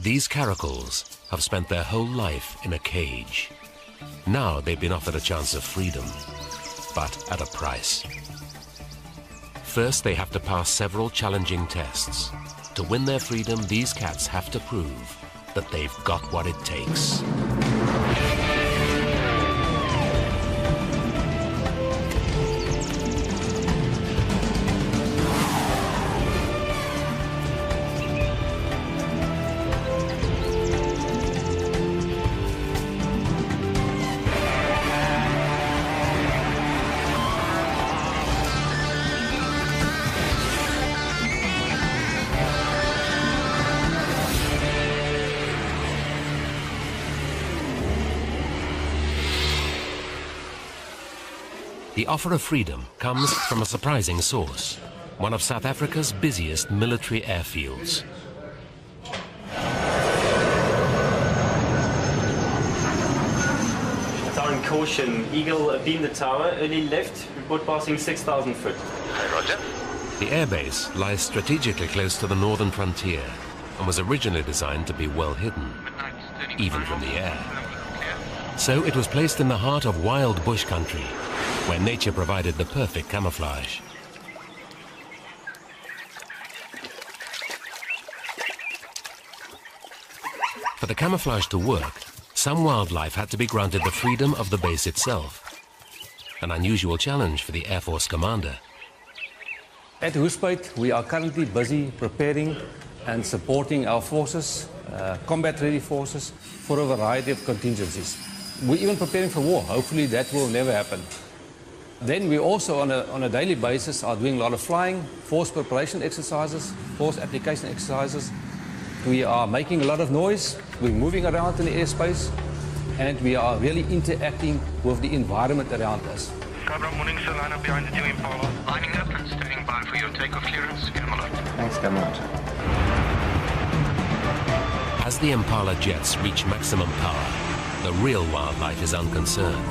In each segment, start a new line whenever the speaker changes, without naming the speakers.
These caracals have spent their whole life in a cage. Now they've been offered a chance of freedom, but at a price. First, they have to pass several challenging tests. To win their freedom, these cats have to prove that they've got what it takes. The offer of freedom comes from a surprising source, one of South Africa's busiest military airfields.
Tower caution, Eagle beam the tower, early left, report passing 6,000 foot.
Roger.
The airbase lies strategically close to the northern frontier and was originally designed to be well hidden, even from the air. So it was placed in the heart of wild bush country, where nature provided the perfect camouflage. For the camouflage to work, some wildlife had to be granted the freedom of the base itself. An unusual challenge for the Air Force commander.
At Hoogspruit, we are currently busy preparing and supporting our forces, combat-ready forces, for a variety of contingencies. We're even preparing for war. Hopefully that will never happen. Then we also, on a daily basis, are doing a lot of flying, force preparation exercises, force application exercises. We are making a lot of noise, we're moving around in the airspace, and we are really interacting with the environment around us.
Cabra, morning, sir. Line up behind the new Impala. Lining up and standing by for your takeoff clearance. Camelot.
Thanks, Camelot.
As the Impala jets reach maximum power, the real wildlife is unconcerned.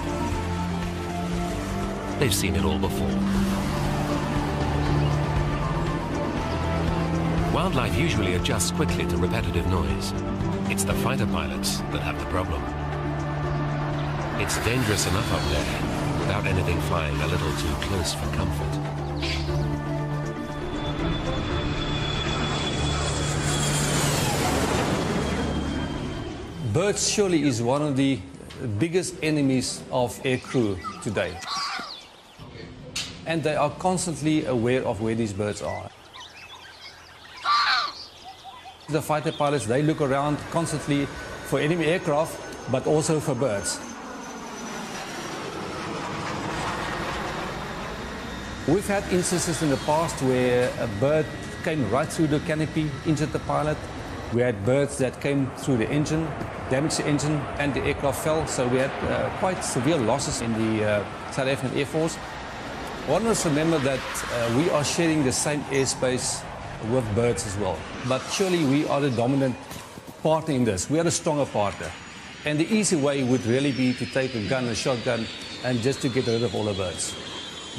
They've seen it all before. Wildlife usually adjusts quickly to repetitive noise. It's the fighter pilots that have the problem. It's dangerous enough up there without anything flying a little too close for comfort.
Birds surely is one of the biggest enemies of aircrew today. And they are constantly aware of where these birds are. The fighter pilots, they look around constantly for enemy aircraft, but also for birds. We've had instances in the past where a bird came right through the canopy, injured the pilot. We had birds that came through the engine, damaged the engine, and the aircraft fell. So we had quite severe losses in the South African Air Force. One must remember that we are sharing the same airspace with birds as well. But surely we are the dominant partner in this. We are the stronger partner. And the easy way would really be to take a gun, a shotgun, and just to get rid of all the birds.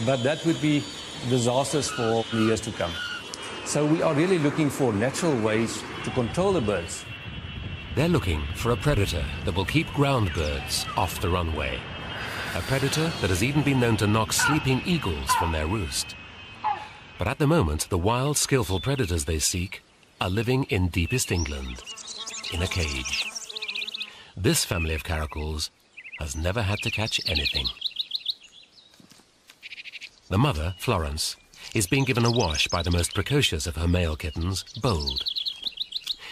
But that would be disastrous for the years to come. So we are really looking for natural ways to control the birds.
They're looking for a predator that will keep ground birds off the runway. A predator that has even been known to knock sleeping eagles from their roost. But at the moment, the wild, skillful predators they seek are living in deepest England, in a cage. This family of caracals has never had to catch anything. The mother, Florence, is being given a wash by the most precocious of her male kittens, Bold.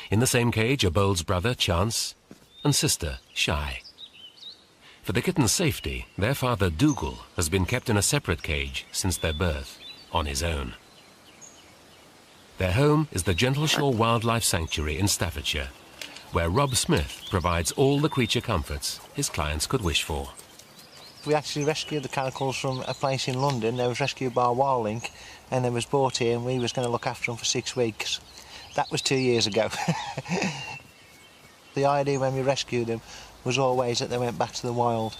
In the same cage are Bold's brother, Chance, and sister, Shy. For the kitten's safety, their father, Dougal, has been kept in a separate cage since their birth, on his own. Their home is the Gentleshore Wildlife Sanctuary in Staffordshire, where Rob Smith provides all the creature comforts his clients could wish for.
We actually rescued the caracals from a place in London. They was rescued by a wild link and they was brought here and we was going to look after them for 6 weeks. That was 2 years ago. The idea when we rescued them was always that they went back to the wild.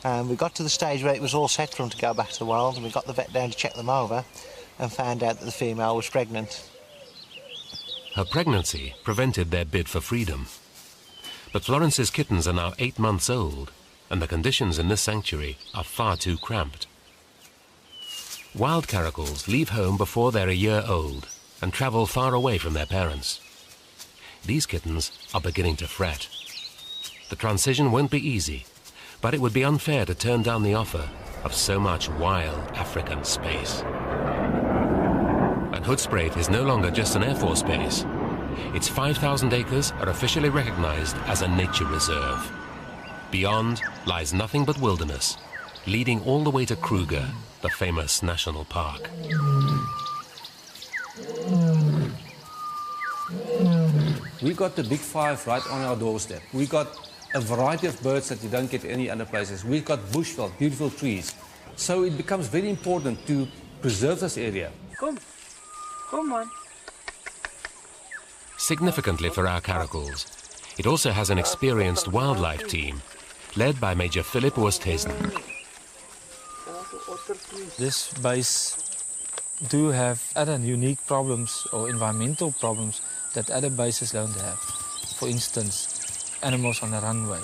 And we got to the stage where it was all set for them to go back to the wild, and we got the vet down to check them over and found out that the female was pregnant.
Her pregnancy prevented their bid for freedom. But Florence's kittens are now 8 months old, and the conditions in this sanctuary are far too cramped. Wild caracals leave home before they're a year old and travel far away from their parents. These kittens are beginning to fret. The transition won't be easy, but it would be unfair to turn down the offer of so much wild African space. And Hoedspruit is no longer just an Air Force base. Its 5,000 acres are officially recognized as a nature reserve. Beyond lies nothing but wilderness, leading all the way to Kruger, the famous national park.
We got the big five right on our doorstep. We got a variety of birds that you don't get any other places. We've got bushveld, beautiful trees. So it becomes very important to preserve this area.
Come on.
Significantly for our caracals, it also has an experienced wildlife team, led by Major Philip Oosthuizen.
This base do have other unique problems or environmental problems that other bases don't have. For instance, animals on the runway,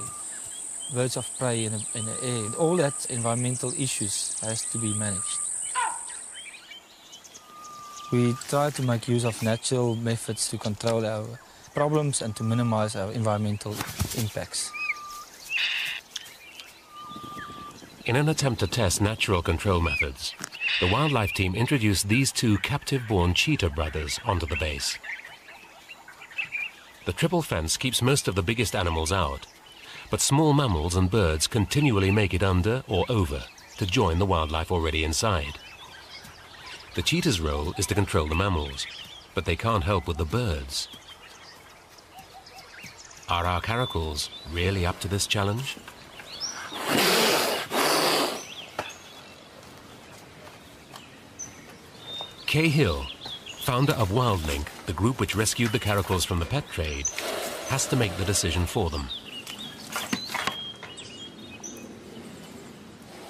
birds of prey in the air. All that environmental issues has to be managed. We try to make use of natural methods to control our problems and to minimize our environmental impacts.
In an attempt to test natural control methods, the wildlife team introduced these two captive-born cheetah brothers onto the base. The triple fence keeps most of the biggest animals out, but small mammals and birds continually make it under or over to join the wildlife already inside. The cheetah's role is to control the mammals, but they can't help with the birds. Are our caracals really up to this challenge? Kay Hill, founder of WildLink, the group which rescued the caracals from the pet trade, has to make the decision for them.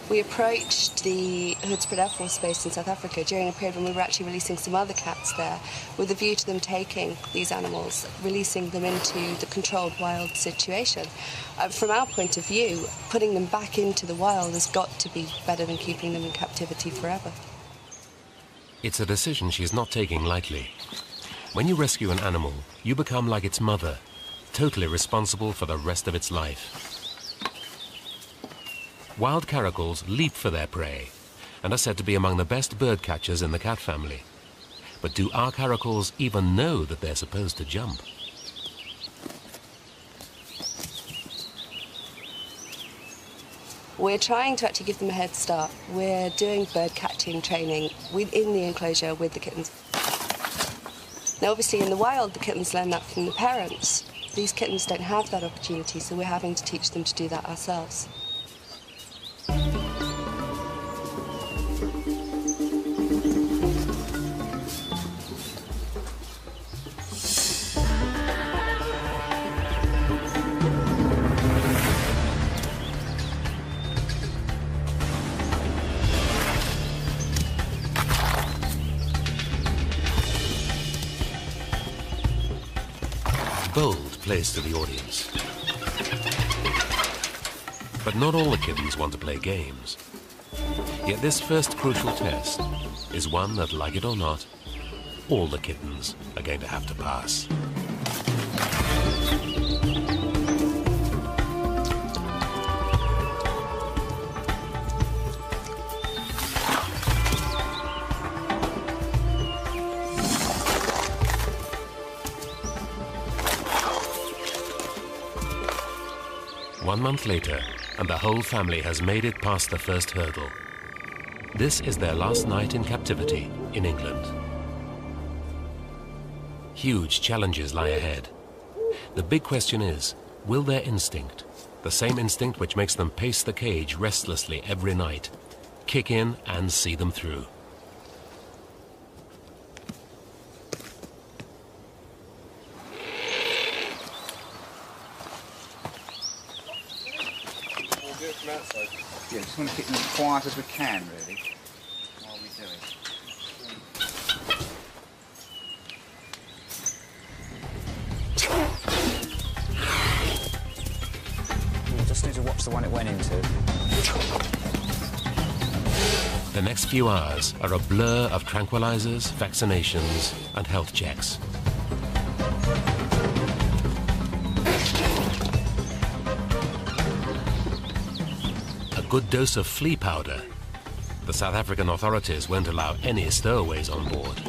We approached the Hoedspruit Air Force Base in South Africa during a period when we were actually releasing some other cats there, with a view to them taking these animals, releasing them into the controlled wild situation. From our point of view, putting them back into the wild has got to be better than keeping them in captivity forever.
It's a decision she's not taking lightly. When you rescue an animal, you become like its mother, totally responsible for the rest of its life. Wild caracals leap for their prey and are said to be among the best bird catchers in the cat family. But do our caracals even know that they're supposed to jump?
We're trying to actually give them a head start. We're doing bird catching training within the enclosure with the kittens. Now obviously in the wild the kittens learn that from the parents. These kittens don't have that opportunity, so we're having to teach them to do that ourselves.
Bold plays to the audience. But not all the kittens want to play games. Yet this first crucial test is one that, like it or not, all the kittens are going to have to pass. One month later, and the whole family has made it past the first hurdle. This is their last night in captivity in England. Huge challenges lie ahead. The big question is, will their instinct, the same instinct which makes them pace the cage restlessly every night, kick in and see them through?
Yeah, just want to keep them as quiet as we can, really, while we do it.
the one it went into.
The next few hours are a blur of tranquilizers, vaccinations, and health checks. A good dose of flea powder. The South African authorities won't allow any stowaways on board.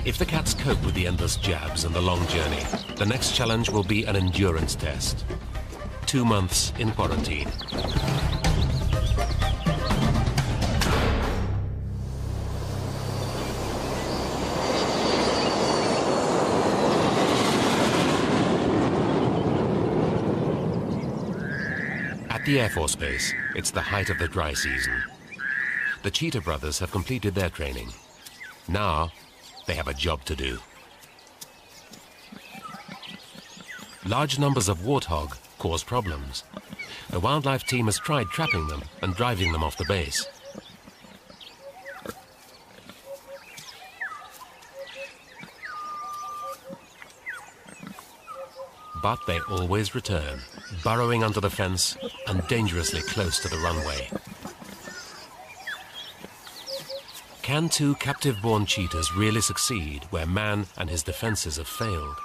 If the cats cope with the endless jabs and the long journey, the next challenge will be an endurance test. 2 months in quarantine. At the Air Force Base, it's the height of the dry season. The Cheetah brothers have completed their training. Now, they have a job to do. Large numbers of warthog cause problems. The wildlife team has tried trapping them and driving them off the base. But they always return, burrowing under the fence and dangerously close to the runway. Can 2 captive-born cheetahs really succeed where man and his defenses have failed?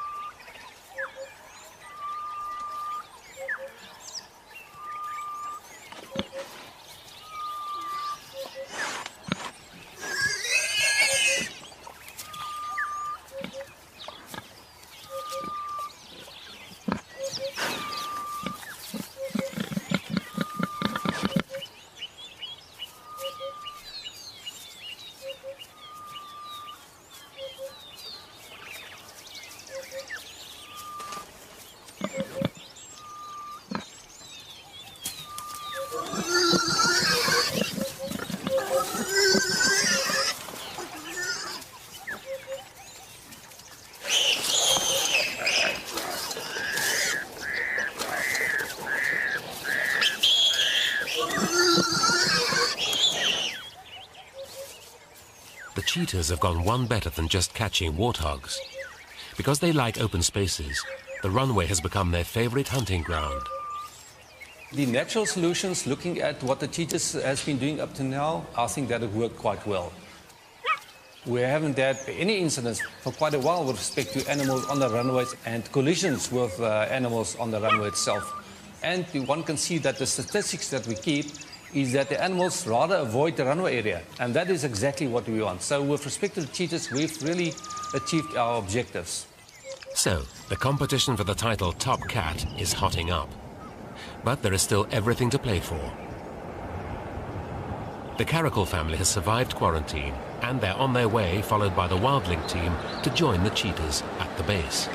The cheetahs have gone one better than just catching warthogs. Because they like open spaces, the runway has become their favorite hunting ground.
The natural solutions, looking at what the cheetahs has been doing up to now, I think that it worked quite well. We haven't had any incidents for quite a while with respect to animals on the runways and collisions with animals on the runway itself. And one can see that the statistics that we keep is that the animals rather avoid the runway area, and that is exactly what we want. So with respect to the cheetahs, we've really achieved our objectives.
So, the competition for the title Top Cat is hotting up. But there is still everything to play for. The Caracal family has survived quarantine, and they're on their way, followed by the Wildlink team, to join the cheetahs at the base.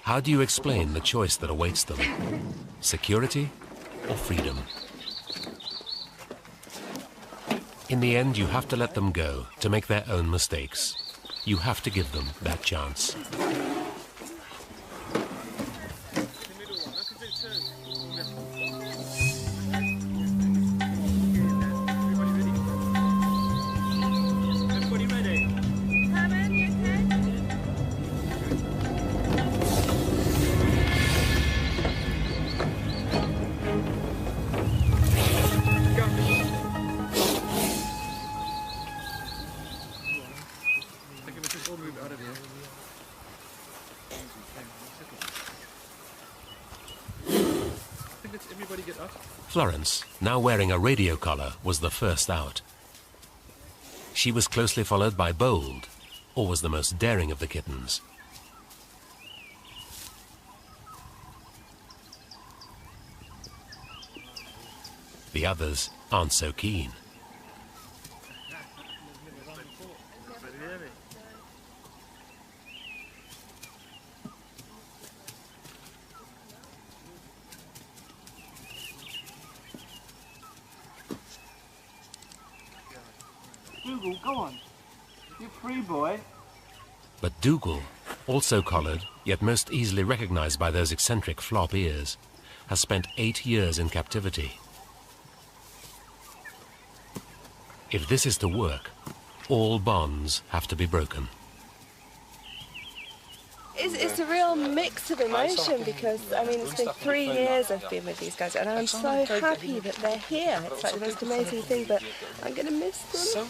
How do you explain the choice that awaits them? Security or freedom? In the end, you have to let them go to make their own mistakes. You have to give them that chance. Florence, now wearing a radio collar, was the first out. She was closely followed by Bold, always the most daring of the kittens. The others aren't so keen.
Dougal, go on. You're free, boy.
But Dougal Also collared, yet most easily recognized by those eccentric flop ears, has spent 8 years in captivity. If this is to work, all bonds have to be broken.
It's a real mix of emotion because, I mean, it's been 3 years I've been with these guys and I'm so happy that they're here. It's like the most amazing thing, but I'm going to miss them.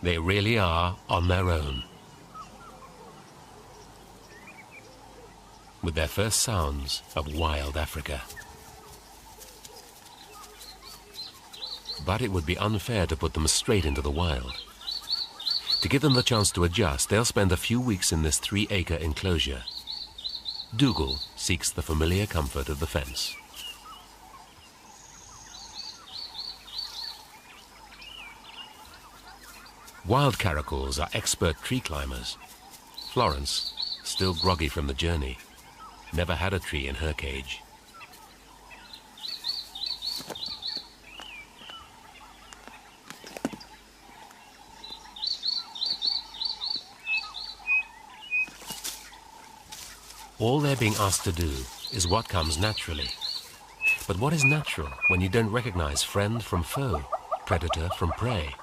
They really are on their own. With their first sounds of wild Africa. But it would be unfair to put them straight into the wild. To give them the chance to adjust, they'll spend a few weeks in this 3-acre enclosure. Dougal seeks the familiar comfort of the fence. Wild caracals are expert tree climbers. Florence, still groggy from the journey, never had a tree in her cage. All they're being asked to do is what comes naturally. But what is natural when you don't recognize friend from foe, predator from prey?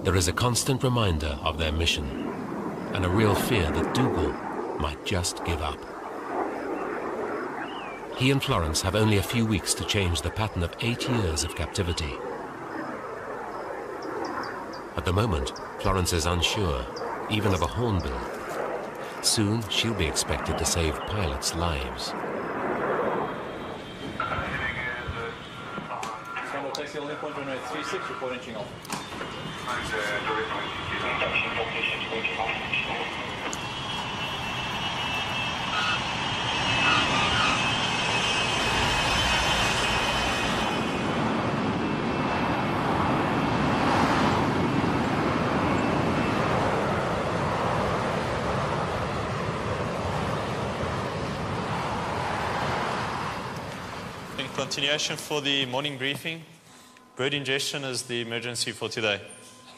There is a constant reminder of their mission, and a real fear that Dougal might just give up. He and Florence have only a few weeks to change the pattern of 8 years of captivity. At the moment, Florence is unsure, even of a hornbill. Soon, she'll be expected to save pilots' lives.
Taxi holding point runway 36, report inching off.
In continuation for the morning briefing, bird ingestion is the emergency for today.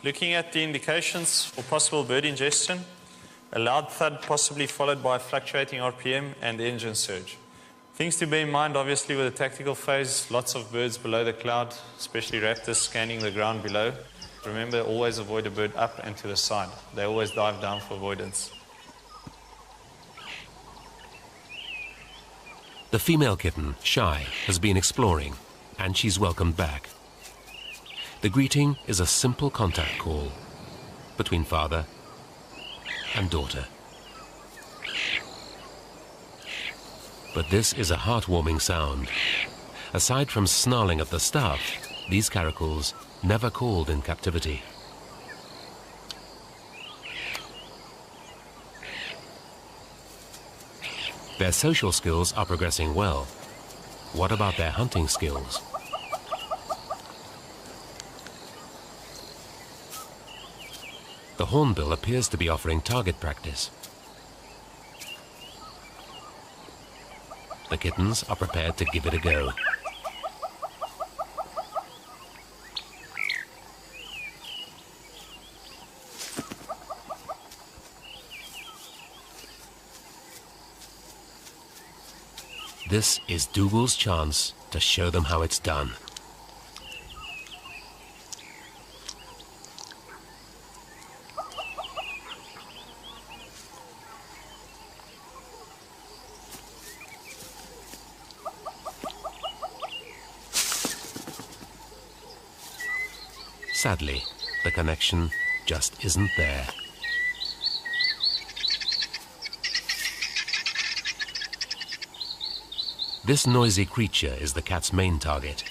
Looking at the indications for possible bird ingestion, a loud thud possibly followed by fluctuating RPM and engine surge. Things to bear in mind, obviously, with the tactical phase, lots of birds below the cloud, especially raptors scanning the ground below. Remember, always avoid a bird up and to the side. They always dive down for avoidance.
The female kitten, Shy, has been exploring, and she's welcomed back. The greeting is a simple contact call between father and daughter. But this is a heartwarming sound. Aside from snarling at the staff, these caracals never called in captivity. Their social skills are progressing well. What about their hunting skills? The hornbill appears to be offering target practice. The kittens are prepared to give it a go. This is Dougal's chance to show them how it's done. Sadly, the connection just isn't there. This noisy creature is the cat's main target.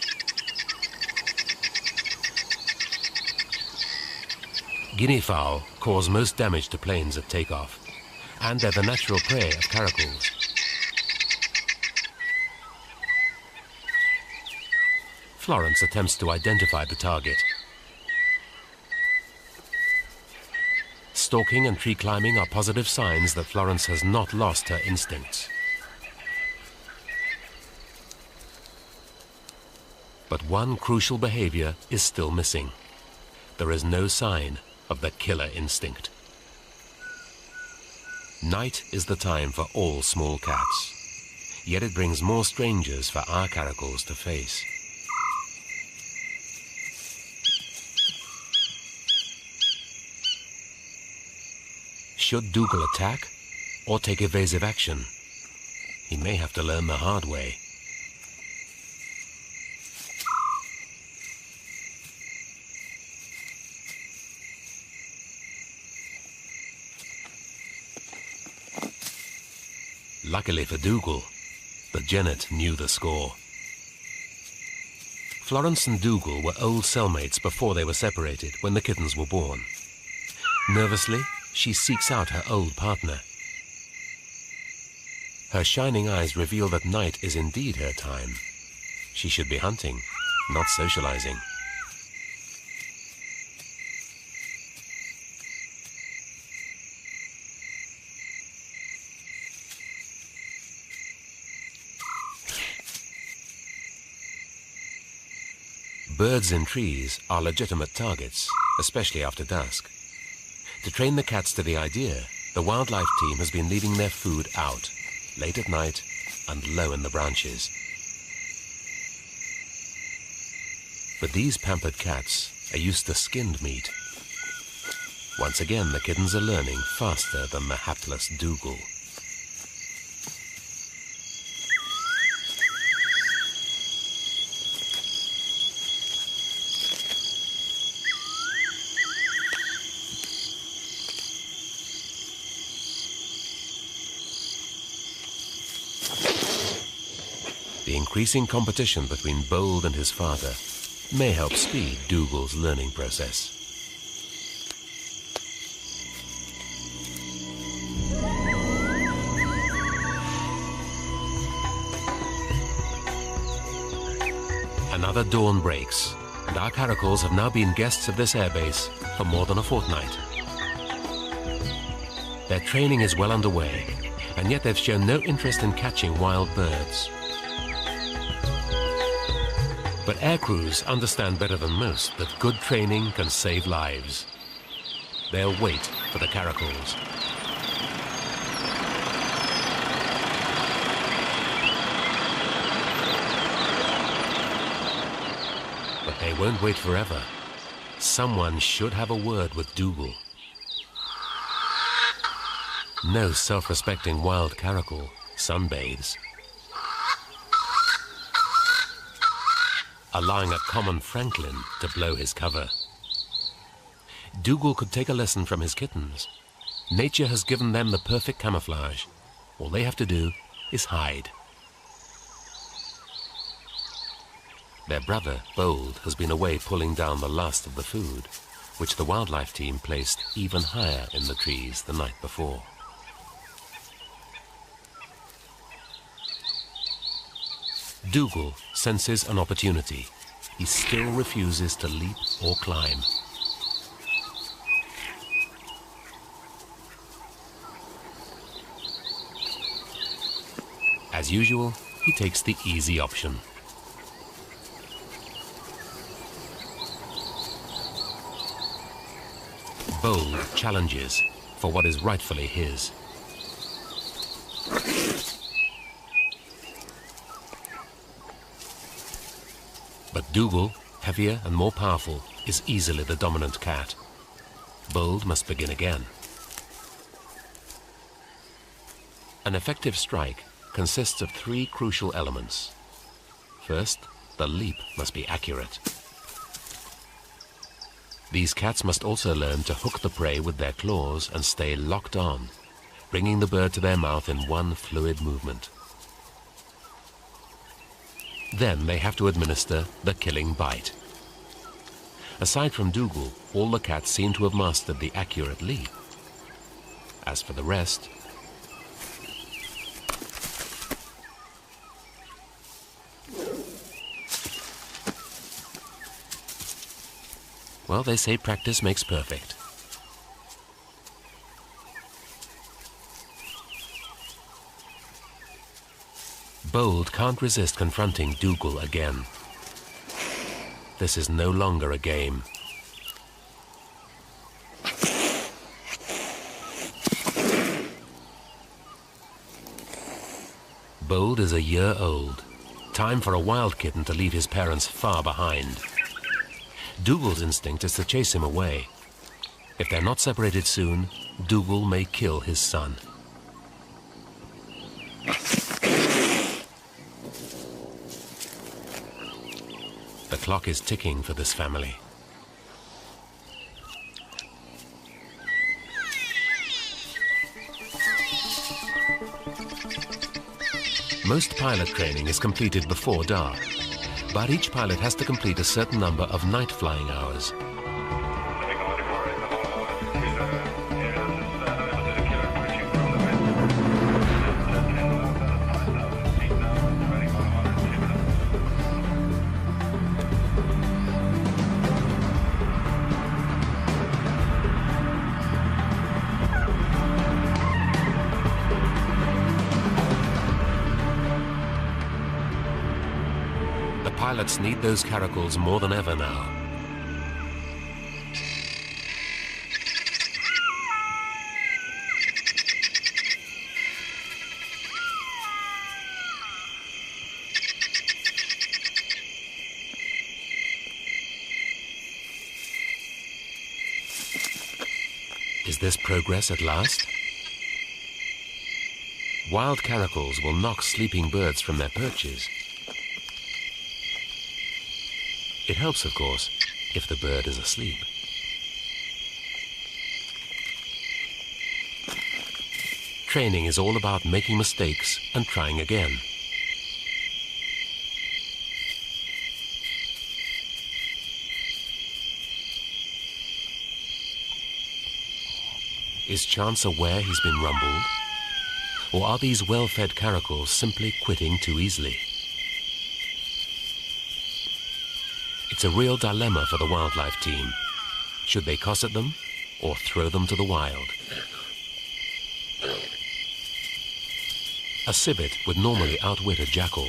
Guinea fowl cause most damage to planes at takeoff, and they're the natural prey of caracals. Florence attempts to identify the target. Stalking and tree climbing are positive signs that Florence has not lost her instincts. But one crucial behavior is still missing. There is no sign of the killer instinct. Night is the time for all small cats, yet it brings more strangers for our caracals to face. Should Dougal attack or take evasive action? He may have to learn the hard way. Luckily for Dougal, the genet knew the score. Florence and Dougal were old cellmates before they were separated when the kittens were born. Nervously, she seeks out her old partner. Her shining eyes reveal that night is indeed her time. She should be hunting, not socializing. Birds in trees are legitimate targets, especially after dusk. To train the cats to the idea, the wildlife team has been leaving their food out, late at night and low in the branches. But these pampered cats are used to skinned meat. Once again, the kittens are learning faster than the hapless Dougal. The increasing competition between Bold and his father may help speed Dougal's learning process. Another dawn breaks, and our caracals have now been guests of this airbase for more than a fortnight. Their training is well underway, and yet they've shown no interest in catching wild birds. But air crews understand better than most that good training can save lives. They'll wait for the caracals. But they won't wait forever. Someone should have a word with Dougal. No self-respecting wild caracal sunbathes, allowing a common francolin to blow his cover. Dougal could take a lesson from his kittens. Nature has given them the perfect camouflage. All they have to do is hide. Their brother, Bold, has been away pulling down the last of the food, which the wildlife team placed even higher in the trees the night before. Dougal senses an opportunity. He still refuses to leap or climb. As usual, he takes the easy option. Bold challenges for what is rightfully his. But Dougal, heavier and more powerful, is easily the dominant cat. Bold must begin again. An effective strike consists of three crucial elements. First, the leap must be accurate. These cats must also learn to hook the prey with their claws and stay locked on, bringing the bird to their mouth in one fluid movement. Then they have to administer the killing bite. Aside from Dougal, all the cats seem to have mastered the accurate leap. As for the rest, well, they say practice makes perfect. Bold can't resist confronting Dougal again. This is no longer a game. Bold is a year old. Time for a wild kitten to leave his parents far behind. Dougal's instinct is to chase him away. If they're not separated soon, Dougal may kill his son. The clock is ticking for this family. Most pilot training is completed before dark, but each pilot has to complete a certain number of night flying hours. Pilots need those caracals more than ever now. Is this progress at last? Wild caracals will knock sleeping birds from their perches. It helps, of course, if the bird is asleep. Training is all about making mistakes and trying again. Is Chance aware he's been rumbled? Or are these well-fed caracals simply quitting too easily? It's a real dilemma for the wildlife team. Should they cosset them or throw them to the wild? A civet would normally outwit a jackal.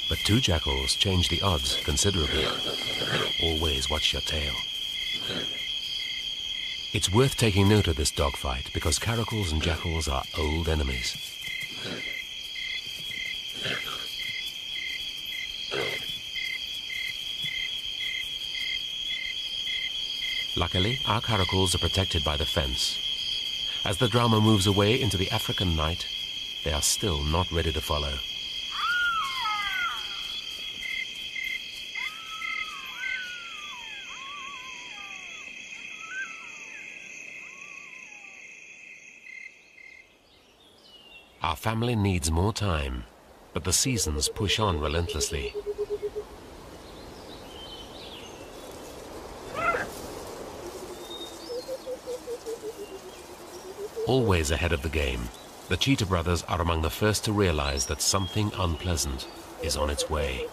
But two jackals change the odds considerably. Always watch your tail. It's worth taking note of this dogfight because caracals and jackals are old enemies. Luckily, our caracals are protected by the fence. As the drama moves away into the African night, they are still not ready to follow. Our family needs more time, but the seasons push on relentlessly. Always ahead of the game, the cheetah brothers are among the first to realize that something unpleasant is on its way.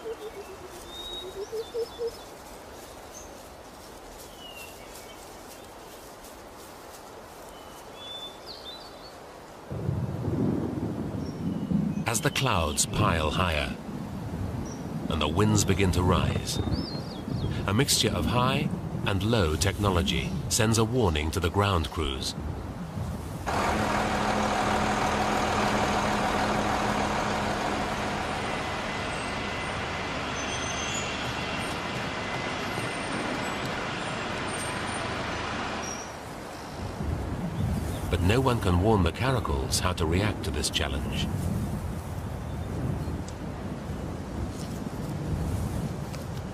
As the clouds pile higher and the winds begin to rise, a mixture of high and low technology sends a warning to the ground crews. But no one can warn the caracals how to react to this challenge.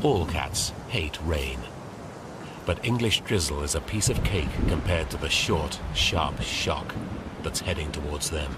All cats hate rain. But English drizzle is a piece of cake compared to the short, sharp shock that's heading towards them.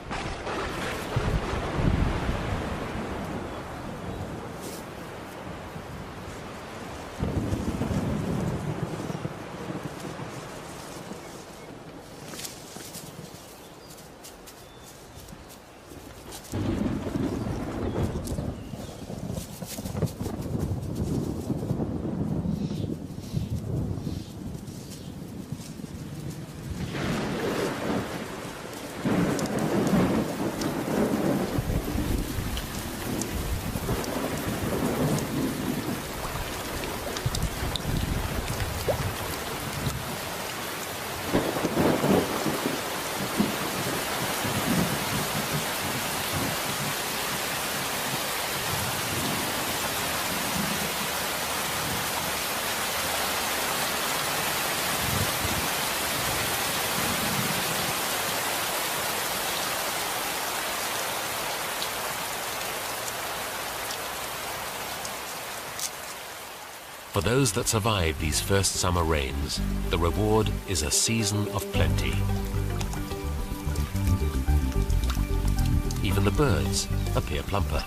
For those that survive these first summer rains, the reward is a season of plenty. Even the birds appear plumper.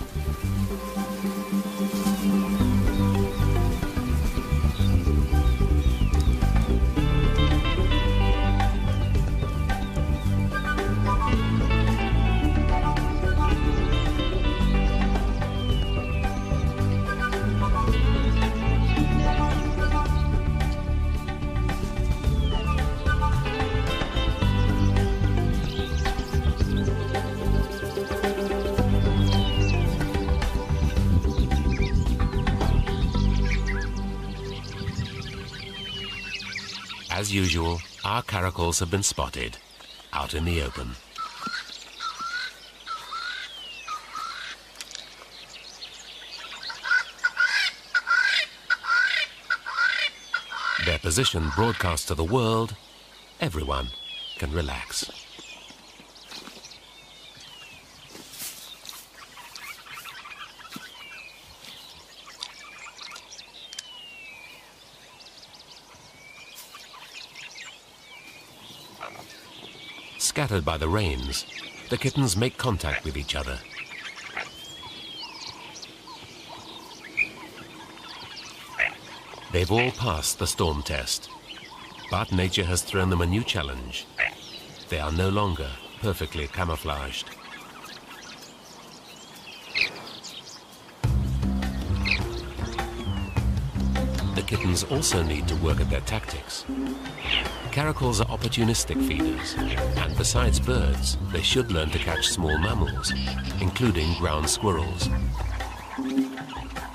As usual, our caracals have been spotted, out in the open. Their position broadcast to the world, everyone can relax. Scattered by the rains, the kittens make contact with each other. They've all passed the storm test, but nature has thrown them a new challenge. They are no longer perfectly camouflaged. The kittens also need to work at their tactics. Caracals are opportunistic feeders, and besides birds, they should learn to catch small mammals, including ground squirrels.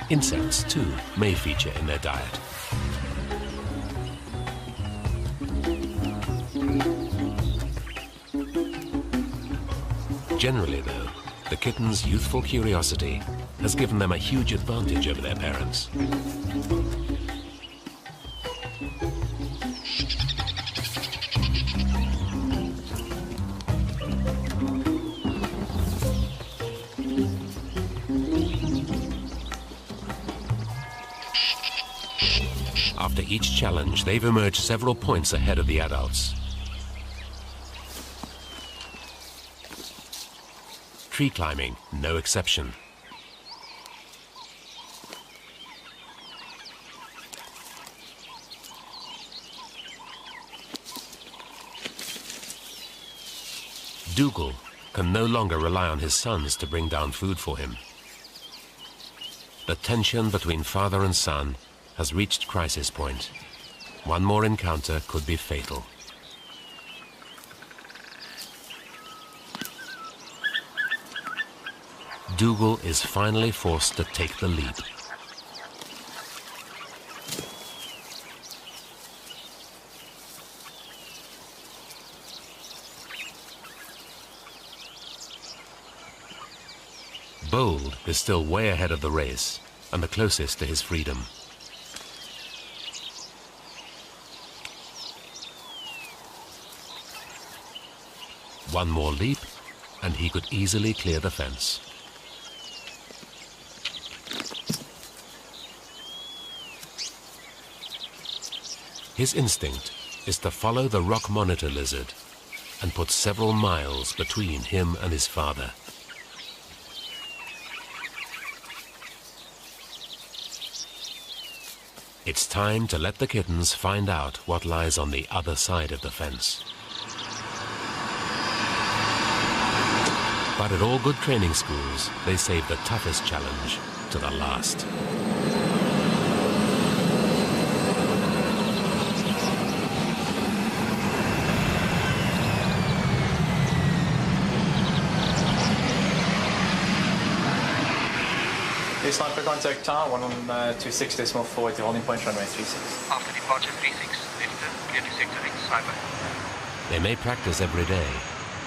Insects, too, may feature in their diet. Generally, though, the kittens' youthful curiosity has given them a huge advantage over their parents. After each challenge, they've emerged several points ahead of the adults. Tree climbing, no exception. Dougal can no longer rely on his sons to bring down food for him. The tension between father and son has reached crisis point. One more encounter could be fatal. Dougal is finally forced to take the leap. Bold is still way ahead of the race and the closest to his freedom. One more leap, and he could easily clear the fence. His instinct is to follow the rock monitor lizard and put several miles between him and his father. It's time to let the kittens find out what lies on the other side of the fence. But at all good training schools, they save the toughest challenge to the last.
Sniper contact tower, 126.4 to holding point runway 36.
After departure 36, left clear to sector 8, sniper.
They may practice every day,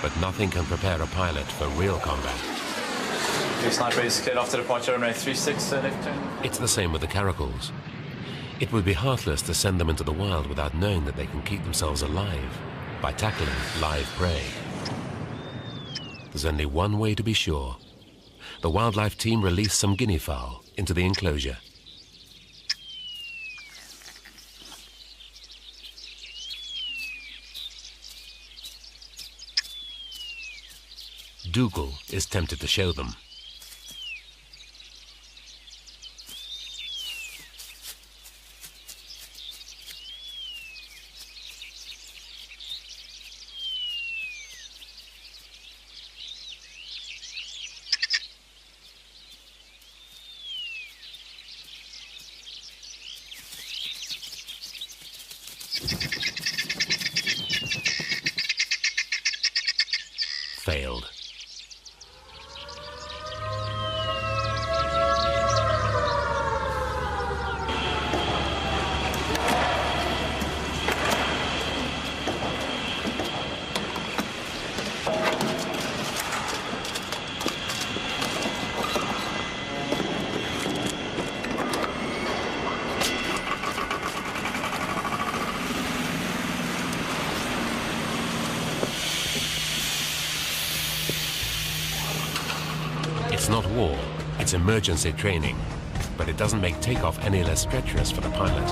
but nothing can prepare a pilot for real combat.
Sniper is cleared after departure runway 36, left turn.
It's the same with the caracals. It would be heartless to send them into the wild without knowing that they can keep themselves alive by tackling live prey. There's only one way to be sure. The wildlife team released some guinea fowl into the enclosure. Dougal is tempted to show them. Failed. It's not war, it's emergency training, but it doesn't make takeoff any less treacherous for the pilot.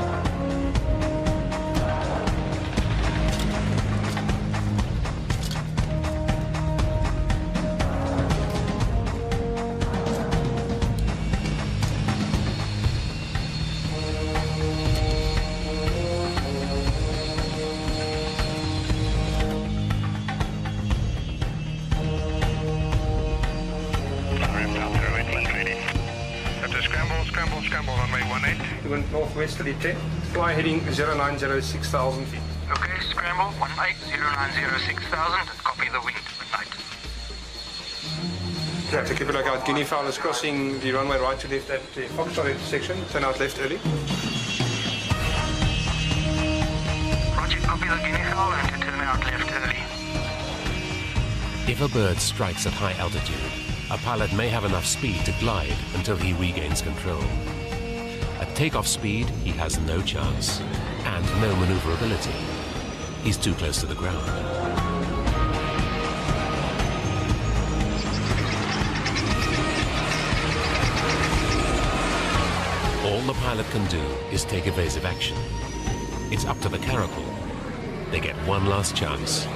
Scramble, runway 18.
Wind northwesterly 10, fly heading 0906000 feet.
Okay, scramble, 180906000, copy the wind, good night.
Yeah, to keep a lookout, guinea fowl is crossing the runway right to left at the Foxtrot intersection, turn out left early.
Roger, copy the guinea fowl and to turn out left early.
If a bird strikes at high altitude, a pilot may have enough speed to glide until he regains control. At takeoff speed, he has no chance and no maneuverability. He's too close to the ground. All the pilot can do is take evasive action. It's up to the caracal. They get one last chance.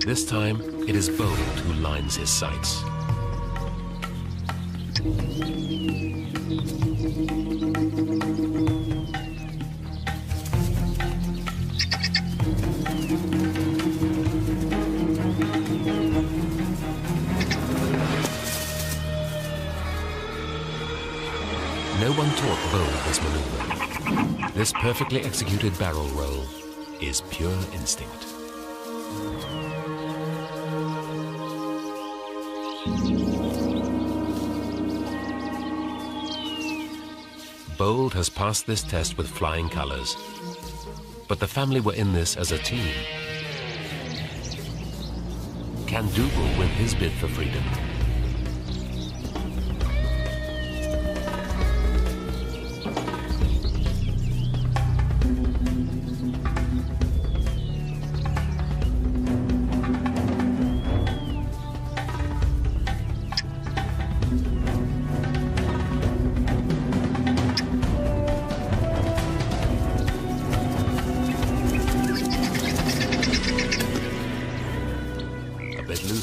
This time, it is Bold who lines his sights. No one taught Bold this maneuver. This perfectly executed barrel roll is pure instinct. Bold has passed this test with flying colors, but the family were in this as a team. Can Dougal win his bid for freedom?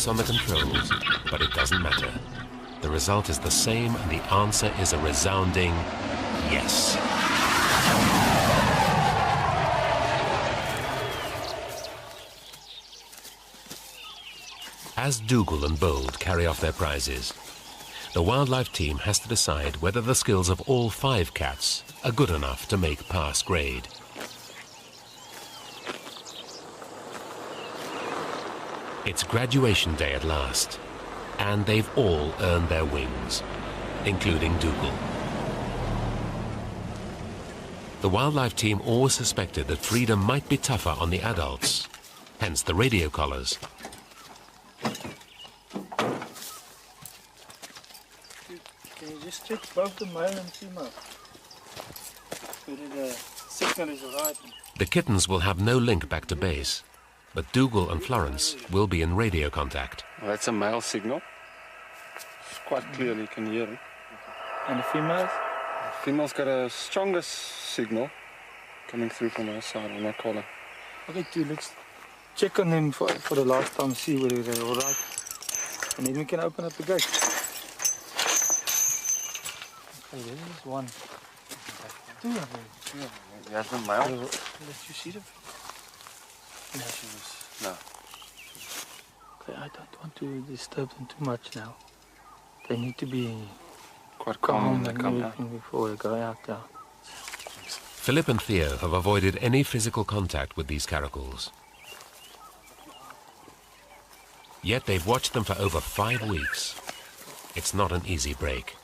close on the controls, but it doesn't matter. The result is the same, and the answer is a resounding yes. As Dougal and Bold carry off their prizes, the wildlife team has to decide whether the skills of all 5 cats are good enough to make pass grade. It's graduation day at last, and they've all earned their wings, including Dougal. The wildlife team always suspected that freedom might be tougher on the adults, hence the radio collars.
Can you just check both the male and female? Whether the signal is right.
The kittens will have no link back to base, but Dougal and Florence will be in radio contact.
Well, that's a male signal. It's quite clear, you can hear it.
And the females?
The female's got a stronger signal coming through from our side on our collar.
Okay, too, let's check on them for the last time, see whether they're all right. And then we can open up the gate. Okay, there's one. Two of them.
Yeah, that's a male.
Let you see them?
No.
Okay, I don't want to disturb them too much now. They need to be
quite calm when they come out.
Before they go out there.
Philip and Theo have avoided any physical contact with these caracals. Yet they've watched them for over 5 weeks. It's not an easy break.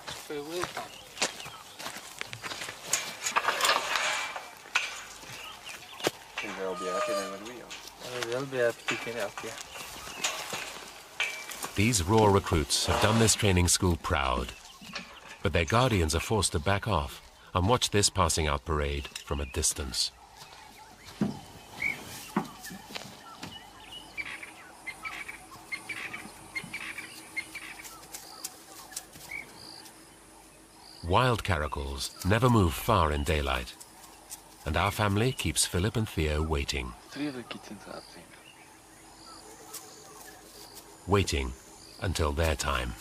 Farewell time.
I think they'll be happy then when we are.
They'll be happy to get out here.
These raw recruits have done this training school proud, but their guardians are forced to back off and watch this passing out parade from a distance. Wild caracals never move far in daylight, and our family keeps Philip and Theo waiting.
3 of the kittens are up there.
Waiting until their time.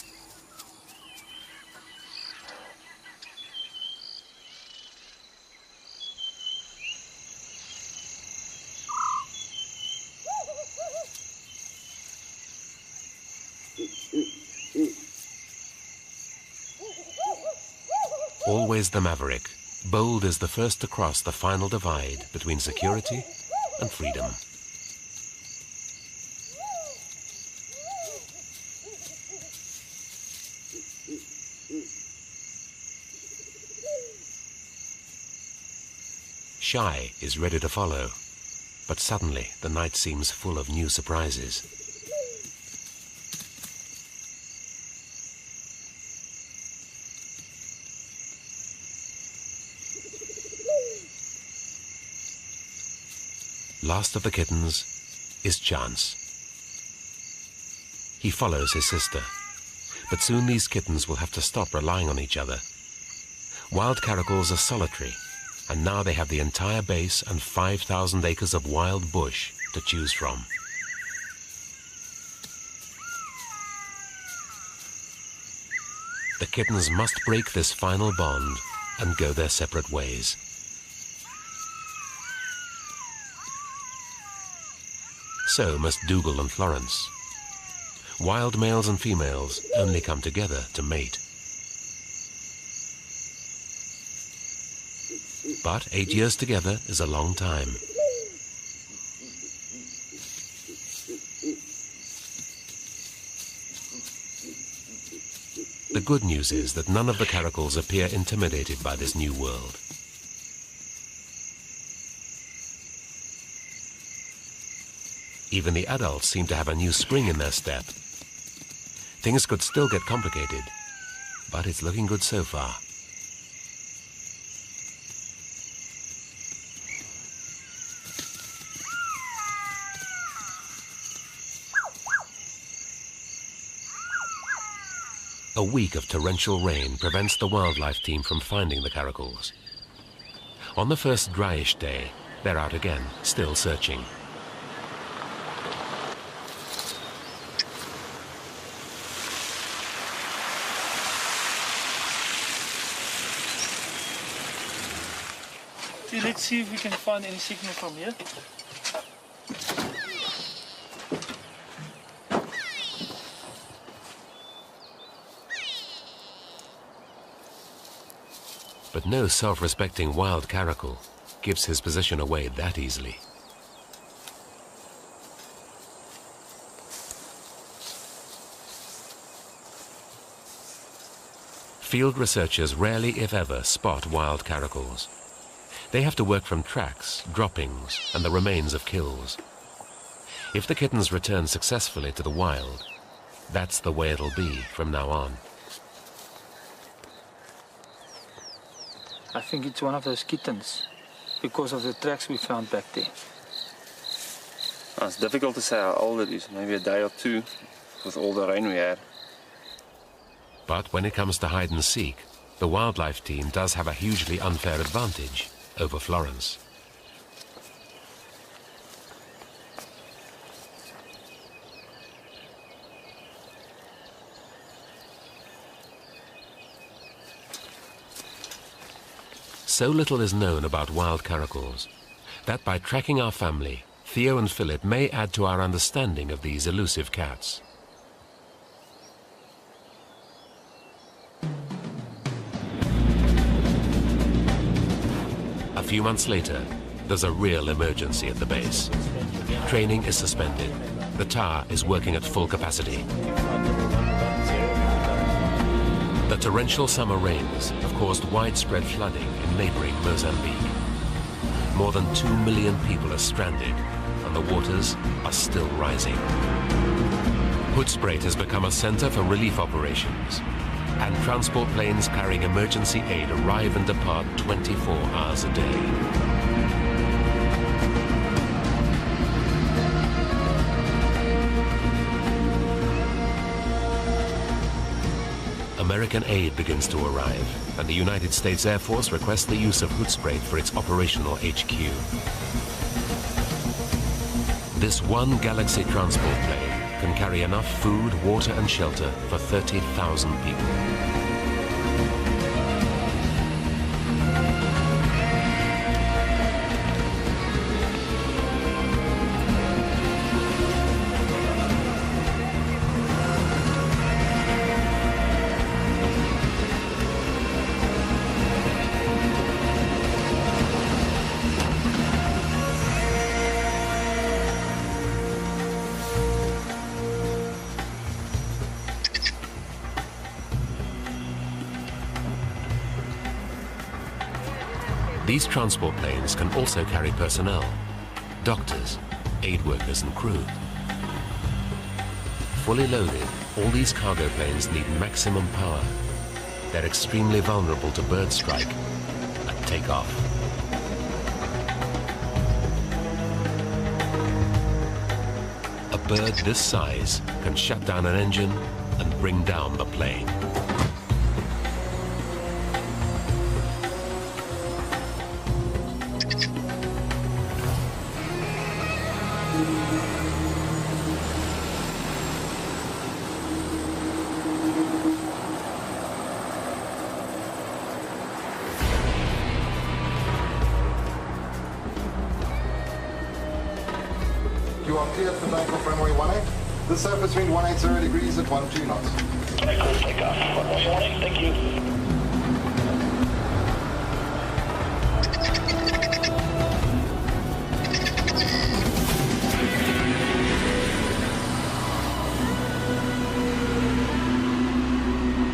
Always the maverick, Bold is the first to cross the final divide between security and freedom. Shy is ready to follow, but suddenly the night seems full of new surprises. Last of the kittens is Chance. He follows his sister, but soon these kittens will have to stop relying on each other. Wild caracals are solitary, and now they have the entire base and 5,000 acres of wild bush to choose from. The kittens must break this final bond and go their separate ways. So must Dougal and Florence. Wild males and females only come together to mate. But 8 years together is a long time. The good news is that none of the caracals appear intimidated by this new world. Even the adults seem to have a new spring in their step. Things could still get complicated, but it's looking good so far. A week of torrential rain prevents the wildlife team from finding the caracals. On the first dryish day, they're out again, still searching.
Okay, let's see if we can find any signal from here.
But no self-respecting wild caracal gives his position away that easily. Field researchers rarely, if ever, spot wild caracals. They have to work from tracks, droppings, and the remains of kills. If the kittens return successfully to the wild, that's the way it'll be from now on.
I think it's one of those kittens, because of the tracks we found back there.
It's difficult to say how old it is, maybe a day or two, with all the rain we had.
But when it comes to hide and seek, the wildlife team does have a hugely unfair advantage over Florence. So little is known about wild caracals that by tracking our family, Theo and Philip may add to our understanding of these elusive cats. A few months later, there's a real emergency at the base. Training is suspended. The tower is working at full capacity. The torrential summer rains have caused widespread flooding in neighboring Mozambique. More than 2 million people are stranded, and the waters are still rising. Hoedspruit has become a center for relief operations, and transport planes carrying emergency aid arrive and depart 24 hours a day. American aid begins to arrive, and the United States Air Force requests the use of Hoedspruit for its operational HQ. This one Galaxy transport plane can carry enough food, water and shelter for 30,000 people. These transport planes can also carry personnel, doctors, aid workers and crew. Fully loaded, all these cargo planes need maximum power. They're extremely vulnerable to bird strike at takeoff. A bird this size can shut down an engine and bring down the plane.
You are cleared for takeoff runway 18. The surface wind 180 degrees at 12 knots.
Take off. One more warning. Thank you.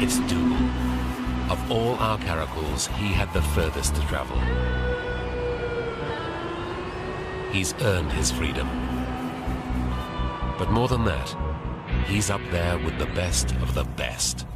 It's Dougal. Of all our caracals, he had the furthest to travel. He's earned his freedom. But more than that, he's up there with the best of the best.